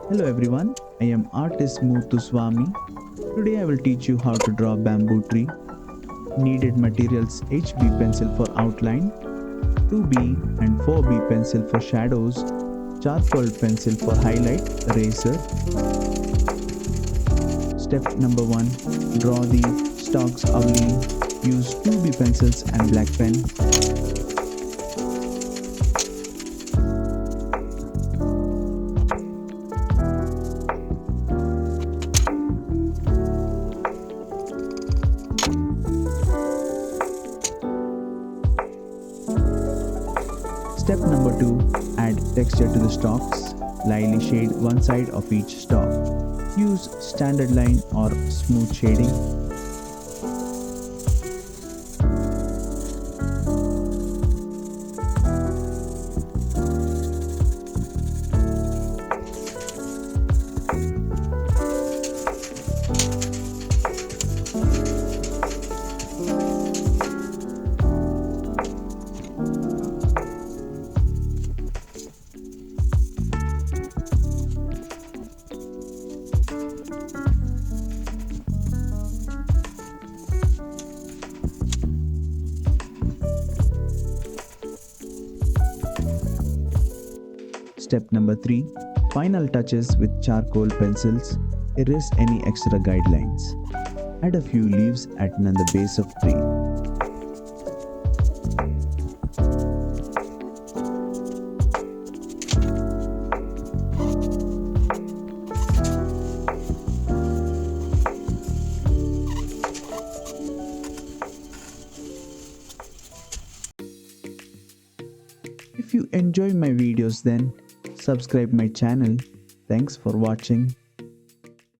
Hello everyone, I am artist Muthuswami. Today I will teach you how to draw bamboo tree. Needed materials: HB pencil for outline, 2B and 4B pencil for shadows, charcoal pencil for highlight, eraser. Step number 1. Draw the stalks outline. Use 2B pencils and black pen. Step number 2. Add texture to the stalks. Lightly shade one side of each stalk. Use standard line or smooth shading. Step number 3. Final touches with charcoal pencils. Erase any extra guidelines. Add a few leaves at the base of tree. If you enjoy my videos, then subscribe my channel. Thanks for watching.